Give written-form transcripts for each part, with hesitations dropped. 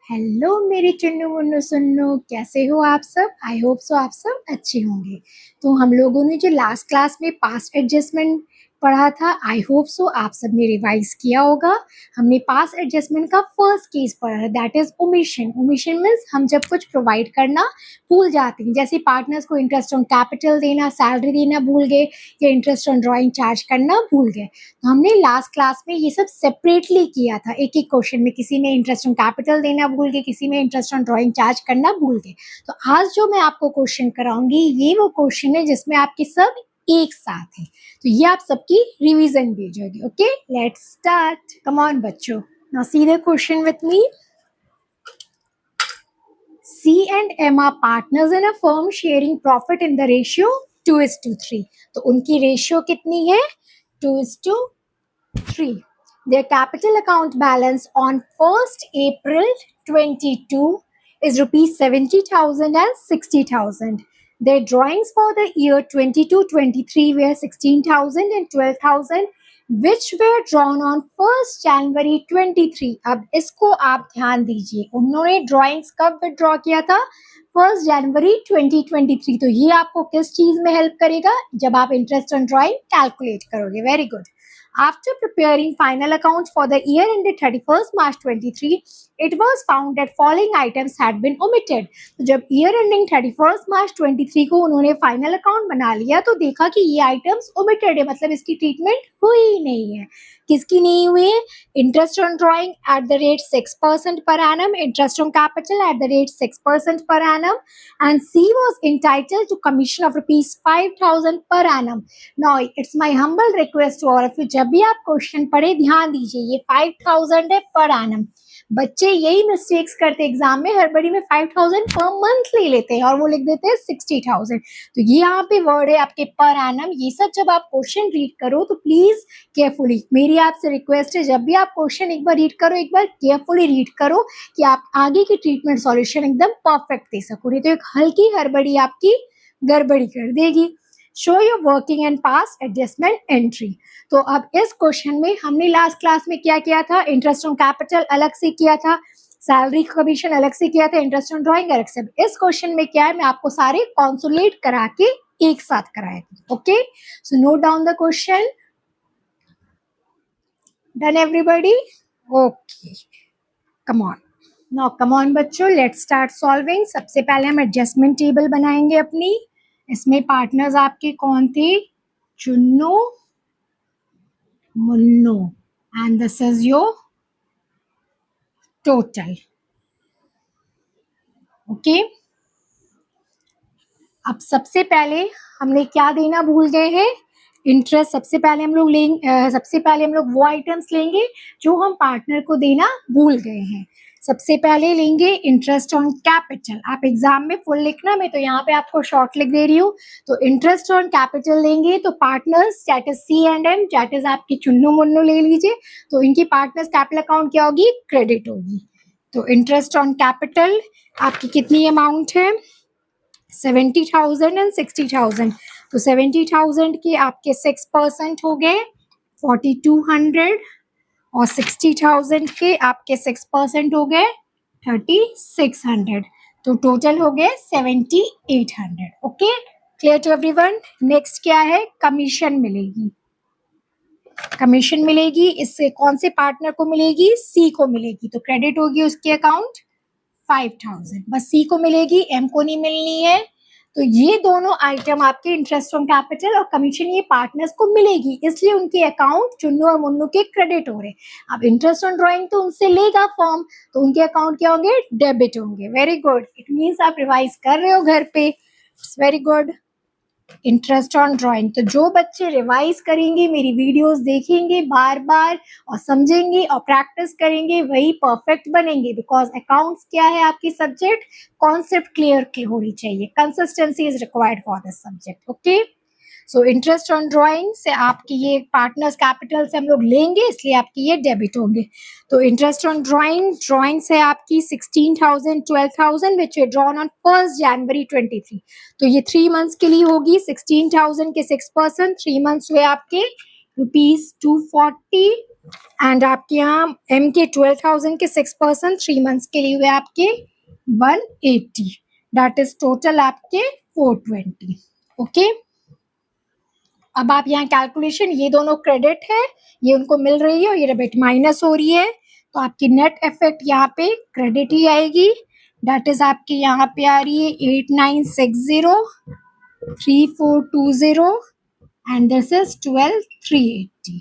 Hello मेरे चुन्नू मुन्नू सुन्नू, कैसे हो आप सब? आई होप सो आप सब अच्छे होंगे। तो हम लोगों ने जो लास्ट क्लास में पास्ट एडजस्टमेंट पढ़ा था, आई होप सो आप सब ने रिवाइज किया होगा। हमने पास्ट एडजस्टमेंट का फर्स्ट केस पढ़ा है, that is omission. Omission means हम जब कुछ प्रोवाइड करना भूल जाते हैं, जैसे पार्टनर्स को इंटरेस्ट ऑन कैपिटल देना, सैलरी देना भूल गए, या इंटरेस्ट ऑन ड्राइंग चार्ज करना भूल गए। तो हमने लास्ट क्लास में ये सब सेपरेटली किया था, एक एक क्वेश्चन में। किसी में इंटरेस्ट ऑन कैपिटल देना भूल गए, किसी में इंटरेस्ट ऑन ड्राइंग चार्ज करना भूल गए। तो आज जो मैं आपको क्वेश्चन कराऊंगी, ये वो क्वेश्चन है जिसमें आपके सब एक साथ है, तो ये आप सबकी रिवीजन भी हो जाएगी। Okay, let's start. Come on बच्चों, now see the question with me. C and M are partners in a firm sharing profit in the ratio 2:3. तो उनकी रेशियो कितनी है? 2:3. Their capital account balance on 1st April 22 is rupees 70,000 and 60,000. Their drawings for the year 22-23 were 16,000 and 12,000, which were drawn on 1st January 23. अब इसको आप ध्यान दीजिए, उन्होंने ड्राइंग्स कब विड्रॉ किया था? 1st जनवरी 2023. तो ये आपको किस चीज में हेल्प करेगा? जब आप इंटरेस्ट ऑन ड्राइंग कैलकुलेट करोगे। Very good. After preparing final accounts for the year ended 31st March 23, it was found that following items had been omitted. तो जब year ending 31st March 23 को उन्होंने फाइनल अकाउंट बना लिया, तो देखा कि ये आइटम्स omitted है, मतलब इसकी ट्रीटमेंट हुई ही नहीं है। किसकी नहीं हुई है? Interest on drawing at the rate 6% per annum, interest on capital at the rate 6% per annum, and C was entitled to commission of rupees 5,000 per annum. Now it's my humble request to all of you, जब भी आप question पढ़े ध्यान दीजिए, ये 5,000 है per annum. बच्चे यही मिस्टेक्स करते एग्जाम में, हड़बड़ी में 5,000 पर मंथ ले लेते हैं और वो लिख देते हैं 60,000। तो ये यहाँ पे वर्ड है आपके पर एनम। ये सब जब आप क्वेश्चन रीड करो तो प्लीज केयरफुली, मेरी आपसे रिक्वेस्ट है, जब भी आप क्वेश्चन एक बार रीड करो, एक बार केयरफुली रीड करो कि आप आगे की ट्रीटमेंट सॉल्यूशन एकदम परफेक्ट दे सको। नहीं तो एक हल्की हड़बड़ी आपकी गड़बड़ी कर देगी। Show your working and pass adjustment entry. तो अब इस क्वेश्चन में हमने लास्ट क्लास में क्या किया था? इंटरेस्ट ऑन कैपिटल अलग से किया था, सैलरी कमीशन अलग से किया था, इंटरेस्ट ऑन ड्राइंग अलग से। इस क्वेश्चन में क्या है, मैं आपको सारे कॉन्सोलेट करा के एक साथ कराया था। Okay, so note down the question. Done everybody? Okay, come on now, come on बच्चों, लेट्स स्टार्ट सॉल्विंग। सबसे पहले हम एडजस्टमेंट टेबल बनाएंगे अपनी। इसमें पार्टनर्स आपके कौन थे? Chunnu, Munnu, and this is your total. Okay, अब सबसे पहले हमने क्या देना भूल गए हैं? इंटरेस्ट। सबसे पहले हम लोग वो आइटम्स लेंगे जो हम पार्टनर को देना भूल गए हैं। सबसे पहले लेंगे इंटरेस्ट ऑन कैपिटल। आप एग्जाम में फुल लिखना, मैं तो यहाँ पे आपको शॉर्ट लिख दे रही हूँ। तो इंटरेस्ट ऑन कैपिटल लेंगे, तो partners that is C and M, that is आपकी चुन्नू मुन्नू ले लीजिए। तो इनकी पार्टनर्स कैपिटल अकाउंट क्या होगी? क्रेडिट होगी। तो इंटरेस्ट ऑन कैपिटल आपकी कितनी अमाउंट है? 70,000 एंड 60,000। तो 70,000 के आपके 6% हो गए 4,200, और 60,000 के आपके 6% हो गए 3,600। तो टोटल हो गए 7,800। Okay, clear to everyone? Next क्या है? कमीशन मिलेगी। कमीशन मिलेगी, इससे कौन से पार्टनर को मिलेगी? सी को मिलेगी। तो क्रेडिट होगी उसके अकाउंट 5,000, बस सी को मिलेगी, एम को नहीं मिलनी है। तो ये दोनों आइटम आपके इंटरेस्ट ऑन कैपिटल और कमीशन ये पार्टनर्स को मिलेगी, इसलिए उनके अकाउंट चुन्नू और मुन्नू के क्रेडिट हो रहे। अब इंटरेस्ट ऑन ड्राइंग तो उनसे लेगा फॉर्म, तो उनके अकाउंट क्या होंगे? डेबिट होंगे। वेरी गुड, इट मीन्स आप रिवाइज कर रहे हो घर पे। It's very good. Interest on drawing, तो जो बच्चे रिवाइज करेंगे, मेरी वीडियोस देखेंगे बार बार और समझेंगे और प्रैक्टिस करेंगे, वही परफेक्ट बनेंगे। बिकॉज अकाउंट्स क्या है आपकी सब्जेक्ट? कॉन्सेप्ट क्लियर होनी चाहिए, consistency is required for this subject. Okay, so interest on drawing से आपकी ये पार्टनर्स कैपिटल से हम लोग लेंगे, इसलिए आपकी ये डेबिट होंगे। तो इंटरेस्ट ऑन ड्राइंग से आपकी 16,000, 12,000 विच वे ड्रॉन ऑन 1st January 23। तो ये 3 मंथ्स के लिए होगी। 16,000 के 6%, 3 मंथ्स हुए आपके ₹240, एंड आपके यहाँ एम के 12,000 के 6% 3 मंथ्स के लिए हुए आपके 180, दैट इज टोटल आपके 420। ओके, अब आप यहाँ कैलकुलेशन, ये दोनों क्रेडिट है, ये उनको मिल रही है और ये डेबिट माइनस हो रही है, तो आपकी नेट इफेक्ट यहाँ पे क्रेडिट ही आएगी, दैट इज आपके यहाँ पे आ रही है 89603420 एंड दिस इज 12380।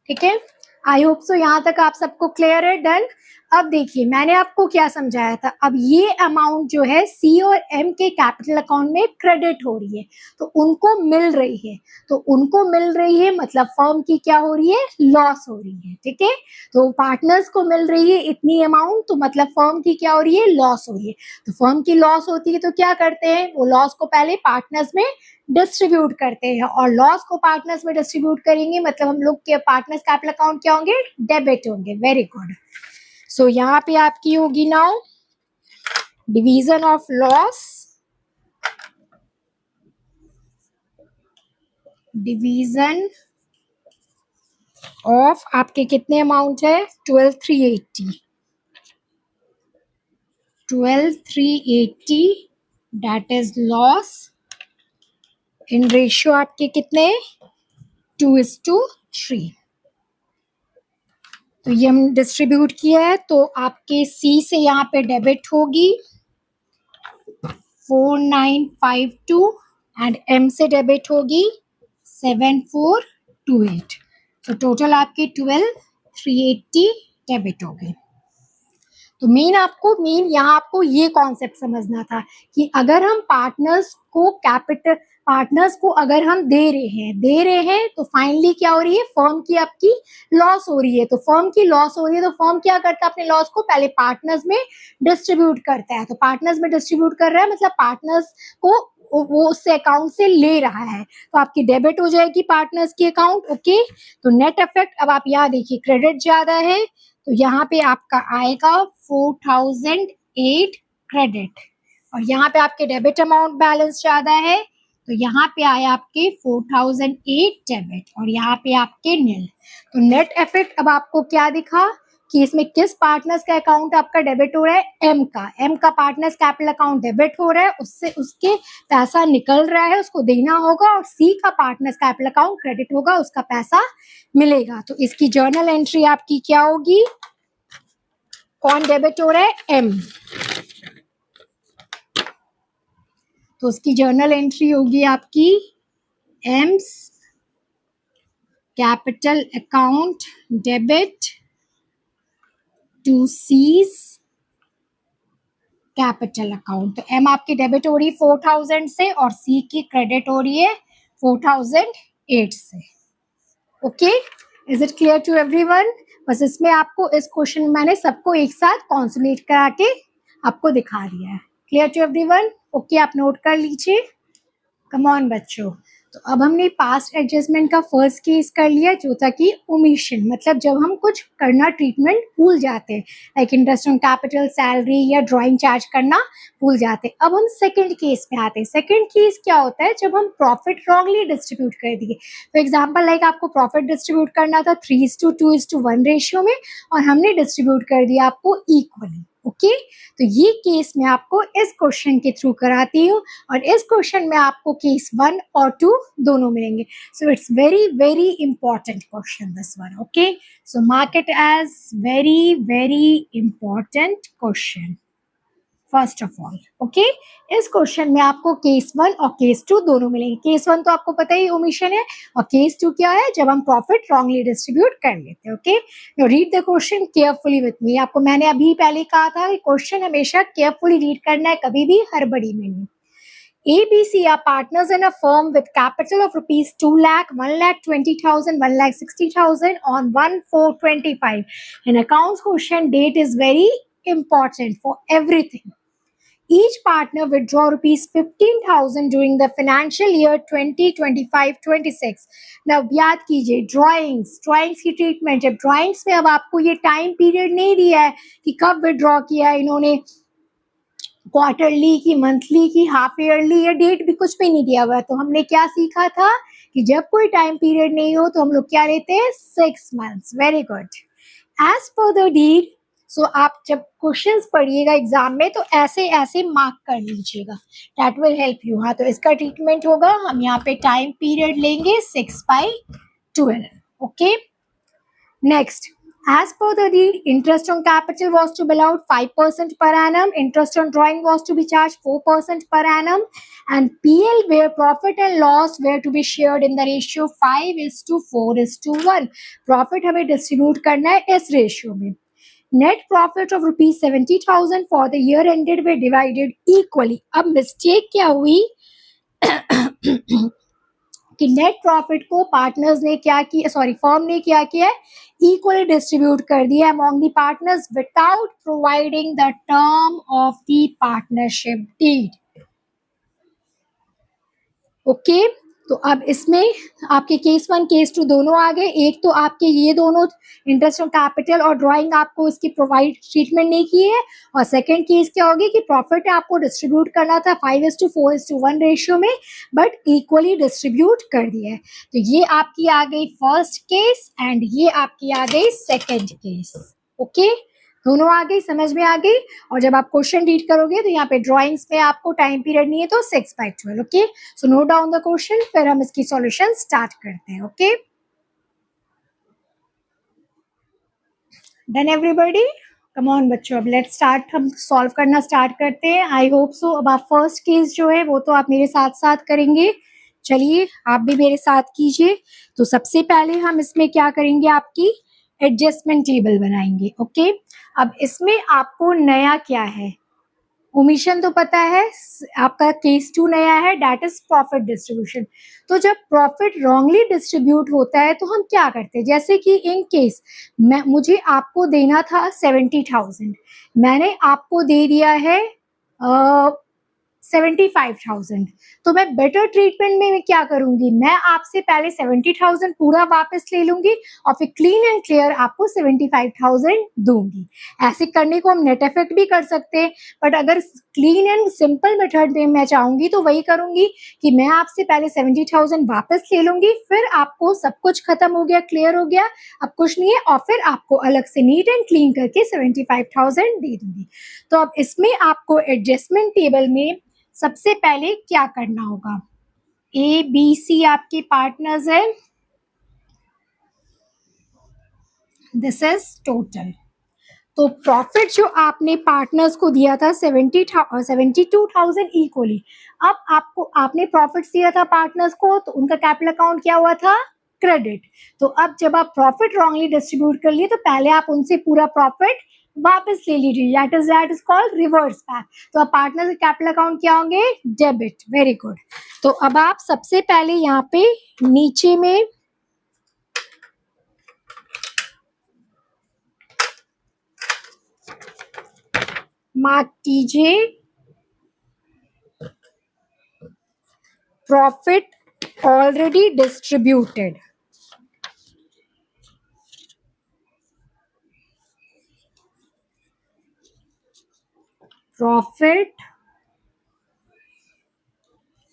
ठीक है, आई होप सो यहाँ तक आप सबको क्लियर है, डन। अब देखिए मैंने आपको क्या समझाया था, अब ये अमाउंट जो है सी और एम के कैपिटल अकाउंट में क्रेडिट हो रही है, तो उनको मिल रही है, तो उनको मिल रही है मतलब फर्म की क्या हो रही है, लॉस हो रही है। ठीक है, तो पार्टनर्स को मिल रही है इतनी अमाउंट, तो मतलब फर्म की क्या हो रही है, लॉस हो रही है। तो फर्म की लॉस होती है तो क्या करते हैं, वो लॉस को पहले पार्टनर्स में डिस्ट्रीब्यूट करते हैं, और लॉस को पार्टनर्स में डिस्ट्रीब्यूट करेंगे मतलब हम लोग के पार्टनर्स कैपिटल अकाउंट क्या होंगे, डेबिट होंगे। Very good. सो यहाँ पे आपकी होगी now division of loss, division of आपके कितने अमाउंट है, 12380 that is loss in ratio आपके कितने, 2:3। तो ये हम डिस्ट्रीब्यूट किया है, तो आपके सी से यहाँ पे डेबिट होगी 4952 एंड एम से डेबिट होगी 7428, तो टोटल आपके 12380 डेबिट हो गई। तो मेन यहाँ आपको ये कॉन्सेप्ट समझना था कि अगर हम पार्टनर्स को अगर हम दे रहे हैं तो फाइनली क्या हो रही है, फर्म की आपकी लॉस हो रही है, तो फर्म की लॉस हो रही है तो फर्म क्या करता है, अपने लॉस को पहले पार्टनर्स में डिस्ट्रीब्यूट करता है, तो पार्टनर्स में डिस्ट्रीब्यूट कर रहा है मतलब पार्टनर्स को वो उस अकाउंट से ले रहा है, तो आपकी डेबिट हो जाएगी पार्टनर्स की अकाउंट। ओके, तो नेट इफेक्ट अब आप यहाँ देखिए क्रेडिट ज्यादा है, तो यहाँ पे आपका आएगा 4008 क्रेडिट, और यहाँ पे आपके डेबिट अमाउंट बैलेंस ज्यादा है, तो यहाँ पे आए आपके 4008 डेबिट और यहाँ पे आपके नील। तो नेट इफेक्ट अब आपको क्या दिखा कि इसमें किस पार्टनर्स का अकाउंट आपका डेबिट हो रहा है, एम का पार्टनर्स कैपिटल अकाउंट डेबिट हो रहा है, उससे उसके पैसा निकल रहा है, उसको देना होगा, और सी का पार्टनर्स कैपिटल अकाउंट क्रेडिट होगा, उसका पैसा मिलेगा। तो इसकी जर्नल एंट्री आपकी क्या होगी, कौन डेबिट हो रहा है, एम, तो उसकी जर्नल एंट्री होगी आपकी M's capital account debit to C's capital account. तो एम आपकी डेबिट हो रही है 4000 से और सी की क्रेडिट हो रही है 4008 से। Okay, is it clear to everyone? बस इसमें आपको इस क्वेश्चन में मैंने सबको एक साथ कॉन्सोनेट करा के आपको दिखा दिया है। Clear to everyone? ओके, आप नोट कर लीजिए। कम ऑन बच्चों, तो अब हमने पास्ट एडजस्टमेंट का फर्स्ट केस कर लिया जो था कि ओमिशन, मतलब जब हम कुछ करना ट्रीटमेंट भूल जाते हैं, like interest on capital, salary या ड्राइंग चार्ज करना भूल जाते हैं। अब हम सेकंड केस पे आते हैं। सेकंड केस क्या होता है, जब हम प्रॉफिट रॉन्गली डिस्ट्रीब्यूट कर दिए। फॉर एग्जाम्पल लाइक आपको प्रॉफिट डिस्ट्रीब्यूट करना था 3:2:1 रेशियो में और हमने डिस्ट्रीब्यूट कर दिया आपको इक्वली। ओके, तो ये केस मैं आपको इस क्वेश्चन के थ्रू कराती हूँ और इस क्वेश्चन में आपको केस 1 और 2 दोनों मिलेंगे। So it's very very important question this one. Okay, so mark it as very very important question first of all. Okay, इस क्वेश्चन में आपको केस 1 और केस 2 दोनों मिलेंगे। केस 1 तो आपको पता ही ओमिशन है और केस 2 क्या है, जब हम प्रॉफिट रॉन्गली डिस्ट्रीब्यूट कर लेते हैं। Okay, now read the question carefully with me. आपको मैंने अभी पहले कहा था कि क्वेश्चन हमेशा केयरफुली रीड करना है, कभी भी हड़बड़ी में नहीं। ABC are partners in a firm with capital of rupees 2 lakh, 1,20,000, 1,60,000 on 1/4/25. And accounts quotient date is very important for everything. Each partner withdraw rupees 15,000 during the financial year 2025-26. Now याद कीजिए drawings की treatment, जब drawings में अब आपको ये time period नहीं दिया है कि कब विड्रॉ किया है इन्होंने, क्वार्टरली की, मंथली की, हाफ ईयरली, या डेट भी कुछ भी नहीं दिया हुआ है। तो हमने क्या सीखा था कि जब कोई टाइम पीरियड नहीं हो तो हम लोग क्या लेते हैं, 6 months। Very good. As per the deed, so आप जब क्वेश्चंस पढ़िएगा एग्जाम में तो ऐसे ऐसे मार्क कर लीजिएगा, दैट विल हेल्प यू। हाँ, तो इसका ट्रीटमेंट होगा, हम यहाँ पे टाइम पीरियड लेंगे 6/12। Okay, next, as per the deed, interest on capital was to be allowed 5% per annum, interest on drawing was to be charged 4% per annum, and PL where profit and loss were to be shared in the ratio 5:4:1। profit हमें distribute करना है इस ratio में। Net profit of rupees 70,000 for the year ended were divided equally। अब mistake क्या हुई कि net profit को पार्टनर्स ने क्या किया, सॉरी फर्म ने क्या किया है, इक्वली डिस्ट्रीब्यूट कर दिया among the partners without providing the term of the partnership deed. Okay, तो अब इसमें आपके केस 1 केस 2 दोनों आ गए। एक तो आपके ये दोनों इंटरेस्ट ऑन कैपिटल और ड्राइंग आपको इसकी प्रोवाइड ट्रीटमेंट नहीं की है, और सेकंड केस क्या होगी कि प्रॉफिट आपको डिस्ट्रीब्यूट करना था 5:4:1 रेशियो में, बट इक्वली डिस्ट्रीब्यूट कर दिया है। तो ये आपकी आ गई फर्स्ट केस एंड ये आपकी आ गई सेकेंड केस। ओके, दोनों आ गई, समझ में आ गई। और जब आप क्वेश्चन रीड करोगे तो यहाँ पे ड्राइंग्स में आपको टाइम पीरियड नहीं है तो 6/12। Okay, so note down the question, फिर हम इसकी सॉल्यूशन स्टार्ट करते हैं। Okay, done everybody, come on बच्चों, अब लेट्स स्टार्ट, हम सॉल्व करना स्टार्ट करते हैं। आई होप सो अब आप फर्स्ट केस जो है वो तो आप मेरे साथ साथ करेंगे। चलिए आप भी मेरे साथ कीजिए। तो सबसे पहले हम इसमें क्या करेंगे, आपकी एडजस्टमेंट टेबल बनाएंगे। ओके, अब इसमें आपको नया क्या है, ओमिशन तो पता है, आपका केस 2 नया है, दैट इज प्रॉफिट डिस्ट्रीब्यूशन। तो जब प्रॉफिट रॉन्गली डिस्ट्रीब्यूट होता है तो हम क्या करते हैं, जैसे कि इन केस मुझे आपको देना था 70,000, मैंने आपको दे दिया है 75,000, तो मैं बेटर ट्रीटमेंट में मैं क्या करूंगी, मैं आपसे पहले 70,000 पूरा वापस ले लूंगी और फिर क्लीन एंड क्लियर आपको 75,000 दूंगी। ऐसे करने को हम नेट इफेक्ट भी कर सकते हैं, बट अगर क्लीन एंड सिंपल मेथड में मैं चाहूंगी तो वही करूंगी कि मैं आपसे पहले 70,000 वापस ले लूंगी, फिर आपको सब कुछ खत्म हो गया, क्लियर हो गया, अब कुछ नहीं है, और फिर आपको अलग से नीट एंड क्लीन करके 75,000 दे दूंगी। तो अब इसमें आपको एडजस्टमेंट टेबल में सबसे पहले क्या करना होगा, ए बी सी आपके पार्टनर्स है, दिस इज टोटल। तो प्रॉफिट जो आपने पार्टनर्स को दिया था 72,000 इक्वली, अब आपने प्रॉफिट दिया था पार्टनर्स को तो उनका कैपिटल अकाउंट क्या हुआ था, क्रेडिट। तो अब जब आप प्रॉफिट रॉन्गली डिस्ट्रीब्यूट कर लिए तो पहले आप उनसे पूरा प्रॉफिट वापस ले लीजिए, that is called reverse back. तो अब पार्टनर के कैपिटल अकाउंट क्या होंगे, डेबिट। Very good. तो अब आप सबसे पहले यहाँ पे नीचे में मार्क कीजिए profit already distributed. Profit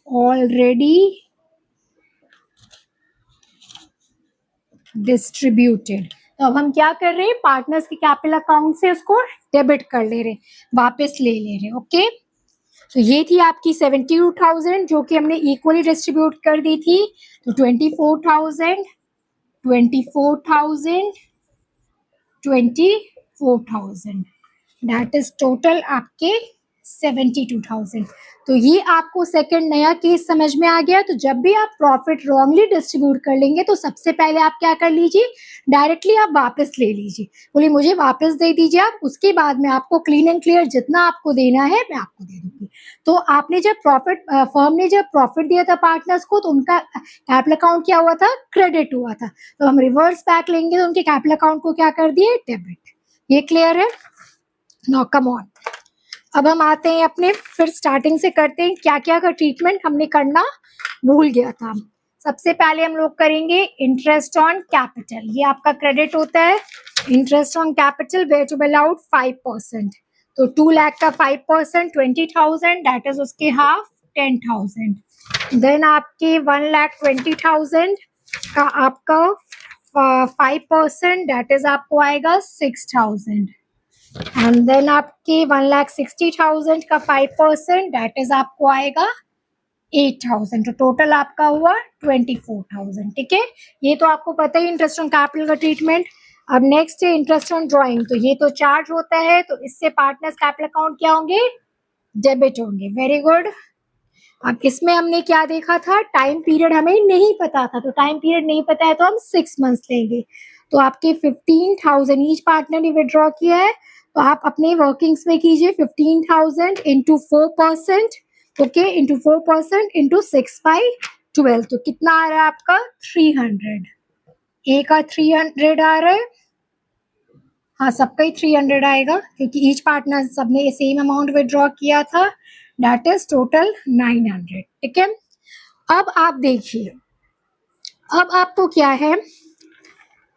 already distributed. तो अब हम क्या कर रहे हैं, पार्टनर्स के कैपिटल अकाउंट से उसको डेबिट कर ले रहे, वापस ले ले रहे। ओके, तो ये थी आपकी 72,000 जो कि हमने इक्वली डिस्ट्रीब्यूट कर दी थी। तो 24,000, 24,000, 24,000, दैट इज टोटल आपके 72,000। तो ये आपको सेकंड नया केस समझ में आ गया। तो जब भी आप प्रॉफिट रॉन्गली डिस्ट्रीब्यूट कर लेंगे तो सबसे पहले आप क्या कर लीजिए, डायरेक्टली आप वापस ले लीजिए, बोलिए मुझे वापस दे दीजिए आप, उसके बाद में आपको क्लीन एंड क्लियर जितना आपको देना है मैं आपको दे दूंगी। तो आपने जब फर्म ने जब प्रॉफिट दिया था पार्टनर्स को तो उनका कैपिटल अकाउंट क्या हुआ था, क्रेडिट हुआ था। तो हम रिवर्स बैक लेंगे तो उनके कैपिटल अकाउंट को क्या कर दिए, डेबिट। ये क्लियर है। नाउ कम ऑन, अब हम आते हैं अपने, फिर स्टार्टिंग से करते हैं क्या क्या का ट्रीटमेंट हमने करना भूल गया था। सबसे पहले हम लोग करेंगे इंटरेस्ट ऑन कैपिटल, ये आपका क्रेडिट होता है। Interest on capital were to be allowed 5%। तो 2 लाख का 5% 20,000, दैट इज उसके हाफ 10,000। देन आपके 1,20,000 का आपका 5% दैट इज आपको आएगा 6,000। एंड देन आपके 1,60,000 का 5% दैट इज आपको आएगा 8,000। तो टोटल आपका हुआ 24,000। ठीक है, ये तो आपको पता ही इंटरेस्ट ऑन कैपिटल का ट्रीटमेंट। अब नेक्स्ट है इंटरेस्ट ऑन ड्राइंग। तो ये तो चार्ज होता है, तो इससे पार्टनर्स कैपिटल अकाउंट क्या होंगे, डेबिट होंगे। Very good. अब इसमें हमने क्या देखा था, टाइम पीरियड हमें नहीं पता था, तो टाइम पीरियड नहीं पता है तो हम 6 मंथ्स लेंगे। तो आपके 15,000 ईच पार्टनर ने विड्रॉ किया है, तो आप अपने वर्किंग्स में कीजिए 15,000 इंटू 4%, ओके, इंटू 4% इंटू 6/12। तो कितना आ रहा है आपका 300। ए का 300 आ रहा है, हाँ सबका ही 300 आएगा क्योंकि ईच पार्टनर सबने सेम अमाउंट विड्रॉ किया था, दैट इज टोटल 900। ठीक है, अब आप देखिए, अब आपको क्या है,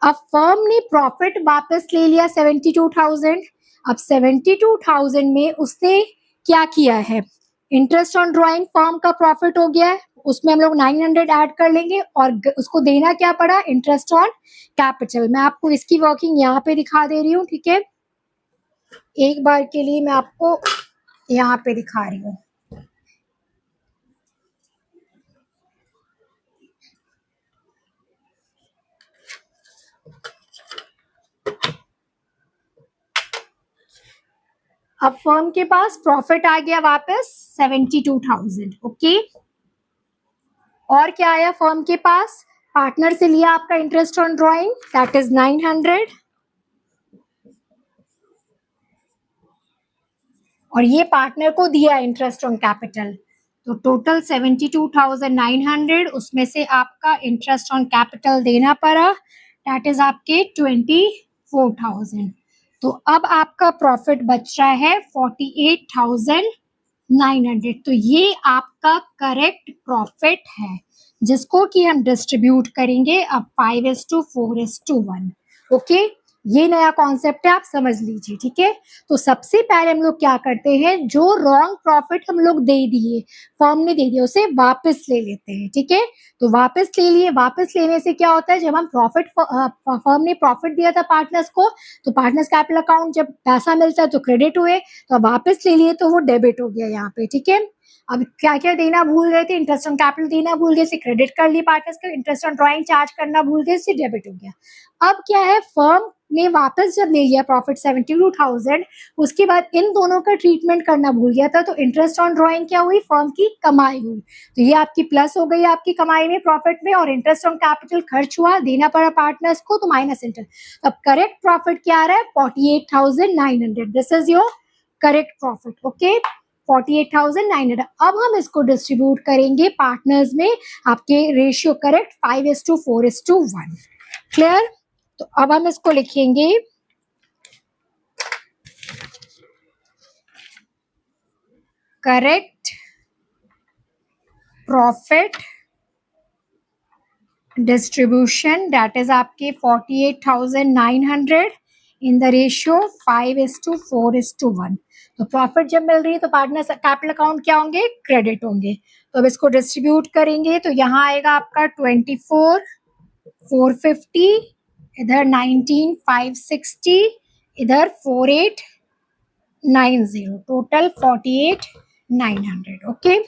अब फर्म ने प्रॉफिट वापस ले लिया 72,000। अब 72,000 में उसने क्या किया है, इंटरेस्ट ऑन ड्राइंग फर्म का प्रॉफिट हो गया है, उसमें हम लोग 900 ऐड कर लेंगे और उसको देना क्या पड़ा, इंटरेस्ट ऑन कैपिटल। मैं आपको इसकी वर्किंग यहाँ पे दिखा दे रही हूँ। ठीक है, एक बार के लिए मैं आपको यहाँ पे दिखा रही हूँ। अब फर्म के पास प्रॉफिट आ गया वापस 72,000। ओके, और क्या आया फर्म के पास, पार्टनर से लिया आपका interest on drawing that is 900, और ये पार्टनर को दिया इंटरेस्ट ऑन कैपिटल। तो टोटल 72,900, उसमें से आपका इंटरेस्ट ऑन कैपिटल देना पड़ा, दैट इज आपके 24,000। तो अब आपका प्रॉफिट बच रहा है 48,900। तो ये आपका करेक्ट प्रॉफिट है जिसको कि हम डिस्ट्रीब्यूट करेंगे अब 5:4:1। ओके, ये नया कॉन्सेप्ट है, आप समझ लीजिए। ठीक है, तो सबसे पहले हम लोग क्या करते हैं, जो रॉन्ग प्रॉफिट हम लोग दे दिए, फर्म ने दे दिया, उसे वापस ले लेते हैं। ठीक है, तो वापस ले लिए, वापस लेने से क्या होता है, जब हम प्रॉफिट, फर्म ने प्रॉफिट दिया था पार्टनर्स को, तो पार्टनर्स कैपिटल अकाउंट जब पैसा मिलता है तो क्रेडिट हुए, तो वापस ले लिए तो वो डेबिट हो गया यहाँ पे। ठीक है, अब क्या क्या देना भूल गए थे, इंटरेस्ट ऑन कैपिटल देना भूल गए, क्रेडिट कर लिए पार्टनर्स का, इंटरेस्ट ऑन ड्राइंग चार्ज करना भूल गए, डेबिट हो गया। अब क्या है, फर्म ने वापस जब ले लिया प्रॉफिट 72,000, उसके बाद इन दोनों का ट्रीटमेंट करना भूल गया था, तो इंटरेस्ट ऑन ड्राइंग क्या हुई, फर्म की कमाई हुई, तो ये आपकी प्लस हो गई आपकी कमाई में, प्रॉफिट में, और इंटरेस्ट ऑन कैपिटल खर्च हुआ, देना पड़ा पार्टनर्स को, तो माइनस इंटरेस्ट। अब करेक्ट प्रॉफिट क्या आ रहा है, 48,900। This is your correct profit. Okay, 48,900। अब हम इसको डिस्ट्रीब्यूट करेंगे पार्टनर्स में, आपके रेशियो करेक्ट 5:4:1। क्लियर, तो अब हम इसको लिखेंगे correct profit distribution, that is आपके 48,900 इन द रेशियो 5:4:1। तो प्रॉफिट जब मिल रही है तो पार्टनर कैपिटल अकाउंट क्या होंगे, क्रेडिट होंगे। तो अब इसको डिस्ट्रीब्यूट करेंगे तो यहाँ आएगा आपका 24,450, इधर 19,560, इधर 4,890, टोटल 48,900। ओके,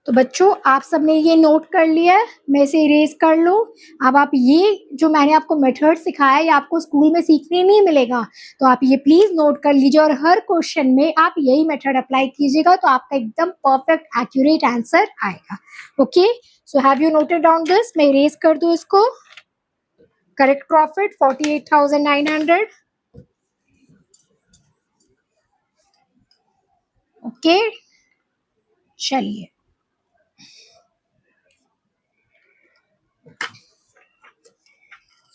तो बच्चों आप सबने ये नोट कर लिया है, मैं इसे इरेज कर लूँ। अब आप ये जो मैंने आपको मेथड सिखाया ये आपको स्कूल में सीखने नहीं मिलेगा, तो आप ये प्लीज नोट कर लीजिए और हर क्वेश्चन में आप यही मेथड अप्लाई कीजिएगा, तो आपका एकदम परफेक्ट एक्यूरेट आंसर आएगा। Okay, so have you noted down this, मैं इरेज कर दूँ इसको। Correct profit 48,900। ओके, चलिए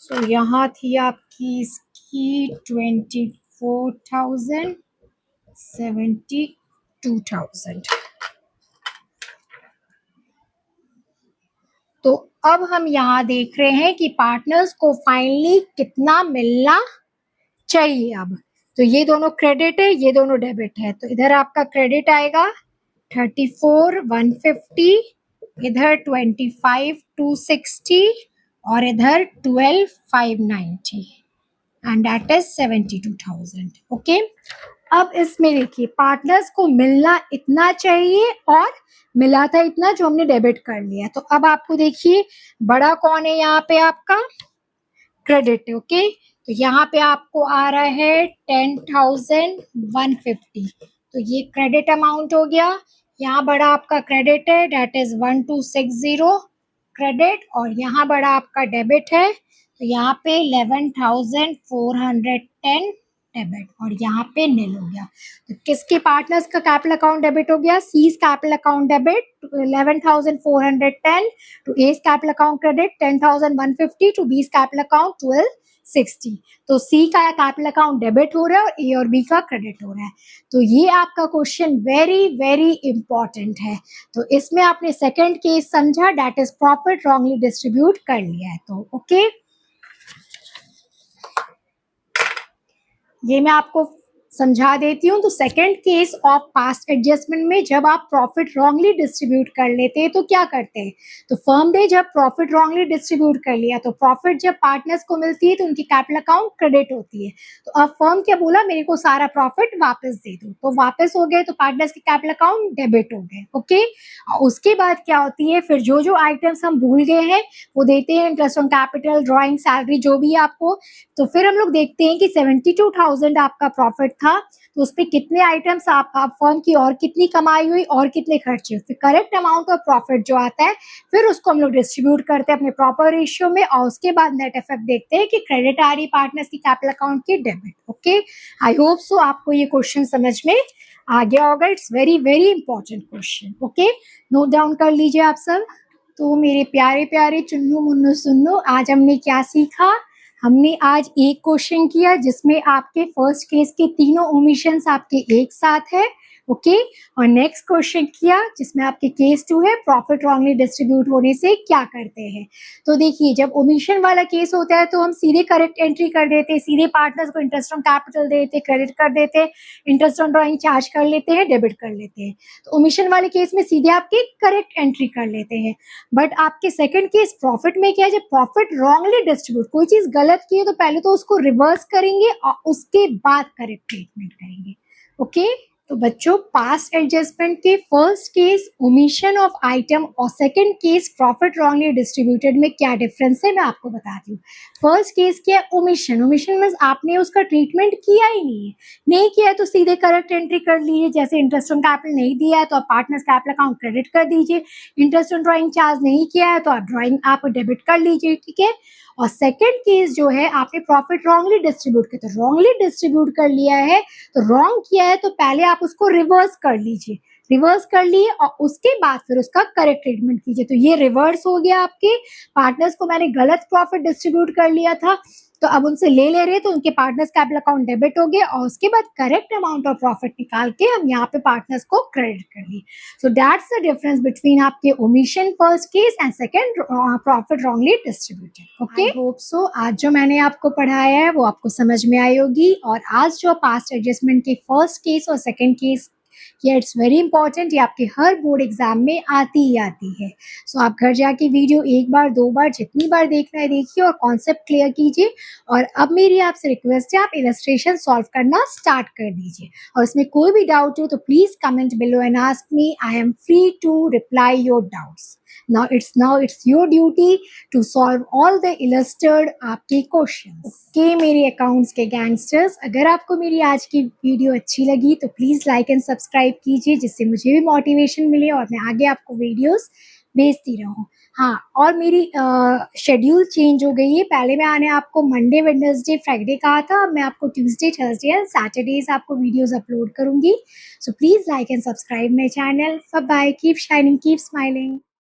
तो यहाँ थी आपकी इसकी 24,000, 72,000। तो अब हम यहाँ देख रहे हैं कि पार्टनर्स को फाइनली कितना मिलना चाहिए। अब तो ये दोनों क्रेडिट है, ये दोनों डेबिट है, तो इधर आपका क्रेडिट आएगा 34,150, इधर 25,260 और इधर 12,590 एंड दैट इज 72,000। ओके, अब इसमें देखिए पार्टनर्स को मिलना इतना चाहिए और मिला था इतना जो हमने डेबिट कर लिया। तो अब आपको देखिए बड़ा कौन है यहाँ पे, आपका क्रेडिट है। ओके, तो यहाँ पे आपको आ रहा है 10,150, तो ये क्रेडिट अमाउंट हो गया। यहाँ बड़ा आपका क्रेडिट है, डेट इज 1260 क्रेडिट, और यहाँ बड़ा आपका डेबिट है, तो यहाँ पे 11,410 डेबिट, और यहाँ पे नील हो गया। तो किसके पार्टनर्स का कैपिटल अकाउंट डेबिट हो गया? C's capital account debit 11,410 to S capital account credit 10,150 to B's capital account 1260। तो सी का कैपिटल अकाउंट डेबिट हो रहा है और ए और बी का क्रेडिट हो रहा है। तो ये आपका क्वेश्चन वेरी वेरी इंपॉर्टेंट है। तो इसमें आपने सेकंड केस समझा, that is profit wrongly distribute कर लिया है। तो ओके, ये मैं आपको समझा देती हूँ। तो second case of past adjustment में जब आप प्रॉफिट रॉन्गली डिस्ट्रीब्यूट कर लेते हैं तो क्या करते हैं? तो फर्म ने जब प्रॉफिट रॉन्गली डिस्ट्रीब्यूट कर लिया तो प्रॉफिट जब पार्टनर्स को मिलती है तो उनकी कैपिटल अकाउंट क्रेडिट होती है। तो अब फर्म क्या बोला, मेरे को सारा प्रॉफिट वापस दे दो, तो वापस हो गए, तो पार्टनर्स के कैपिटल अकाउंट डेबिट हो गए। ओके, उसके बाद क्या होती है, फिर जो जो आइटम्स हम भूल गए हैं वो देते हैं, interest on capital, drawing, salary, जो भी आपको। तो फिर हम लोग देखते हैं कि 72,000 आपका प्रॉफिट था, तो उस पर कितने आइटम्स आप फर्म की और कितनी कमाई हुई और कितने खर्चे, फिर करेक्ट अमाउंट ऑफ प्रॉफिट जो आता है फिर उसको हम लोग डिस्ट्रीब्यूट करते हैं अपने प्रॉपर रेशियो में, और उसके बाद नेट इफेक्ट देखते हैं कि क्रेडिट आ रही पार्टनर्स की कैपिटल अकाउंट की डेबिट। ओके, आई होप सो आपको ये क्वेश्चन समझ में आ गया होगा। It's very very important question. Okay, note down कर लीजिए आप सब। तो मेरे प्यारे प्यारे चुन्नू मुन्नू सुन्नू, आज हमने क्या सीखा? हमने आज एक क्वेश्चन किया जिसमें आपके फर्स्ट केस के तीनों ओमिशंस आपके एक साथ है। ओके, और नेक्स्ट क्वेश्चन किया जिसमें आपके केस 2 है प्रॉफिट रॉन्गली डिस्ट्रीब्यूट होने से क्या करते हैं। तो देखिए जब ओमिशन वाला केस होता है तो हम सीधे करेक्ट एंट्री कर देते हैं, सीधे पार्टनर्स को इंटरेस्ट ऑन कैपिटल देते, क्रेडिट कर देते, इंटरेस्ट ऑन ड्रॉइंग चार्ज कर लेते हैं, डेबिट कर लेते हैं। तो ओमिशन वाले केस में सीधे आपके करेक्ट एंट्री कर लेते हैं। बट आपके सेकंड केस प्रॉफिट में क्या है, जब प्रॉफिट रॉन्गली डिस्ट्रीब्यूट, कोई चीज गलत की है तो पहले तो उसको रिवर्स करेंगे और उसके बाद करेक्ट ट्रीटमेंट करेंगे। ओके, तो बच्चों पास्ट एडजस्टमेंट के first case omission of item और second case profit wrongly distributed में क्या डिफरेंस है मैं आपको बताती हूँ। फर्स्ट केस क्या है, ओमिशन। ओमिशन मीन्स आपने उसका ट्रीटमेंट किया ही नहीं है, नहीं किया है तो सीधे करेक्ट एंट्री कर लीजिए। जैसे इंटरेस्ट ऑन कैपिटल नहीं दिया है तो आप पार्टनर्स कैपिटल अकाउंट क्रेडिट कर दीजिए, इंटरेस्ट ऑन ड्रॉइंग चार्ज नहीं किया है तो आप ड्रॉइंग आप डेबिट कर लीजिए। ठीक है, और सेकंड केस जो है आपने प्रॉफिट रॉन्गली डिस्ट्रीब्यूट किया, तो रॉन्गली डिस्ट्रीब्यूट कर लिया है तो रॉन्ग किया है तो पहले आप उसको रिवर्स कर लीजिए, रिवर्स कर लिए और उसके बाद फिर उसका करेक्ट ट्रीटमेंट कीजिए। तो ये रिवर्स हो गया, आपके पार्टनर्स को मैंने गलत प्रॉफिट डिस्ट्रीब्यूट कर लिया था तो अब उनसे ले रहे तो उनके पार्टनर्स कैपिटल अकाउंट डेबिट हो गया और उसके बाद करेक्ट अमाउंट ऑफ प्रॉफिट निकाल के हम यहाँ पे पार्टनर्स को क्रेडिट कर लिए। So that's the difference between आपके omission first case and second profit wrongly distributed. Okay, I hope so आज जो मैंने आपको पढ़ाया है वो आपको समझ में आई होगी। और आज जो पास्ट एडजस्टमेंट के फर्स्ट केस और सेकंड केस ये इट्स वेरी इंपॉर्टेंट, ये आपके हर बोर्ड एग्जाम में आती ही आती है। सो आप घर जाके वीडियो एक बार दो बार जितनी बार देखना है देखिए और कॉन्सेप्ट क्लियर कीजिए। और अब मेरी आपसे रिक्वेस्ट है आप इलस्ट्रेशन सॉल्व करना स्टार्ट कर दीजिए और उसमें कोई भी डाउट हो तो please comment below and ask me, I am free to reply your doubts. Now it's your duty to solve all the illustrated आपके क्वेश्चंस। ओके मेरे अकाउंट्स के गैंगस्टर्स, अगर आपको मेरी आज की वीडियो अच्छी लगी तो प्लीज़ लाइक एंड सब्सक्राइब कीजिए जिससे मुझे भी मोटिवेशन मिले और मैं आगे आपको वीडियोस भेजती रहूँ। हाँ, और मेरी शेड्यूल चेंज हो गई है, पहले मैं आने आपको मंडे वेडनेसडे फ्राइडे कहा था, अब मैं आपको ट्यूसडे थर्सडे एंड सैटरडेज आपको वीडियोस अपलोड करूँगी। So please like and subscribe my channel. Bye bye, keep shining, keep smiling.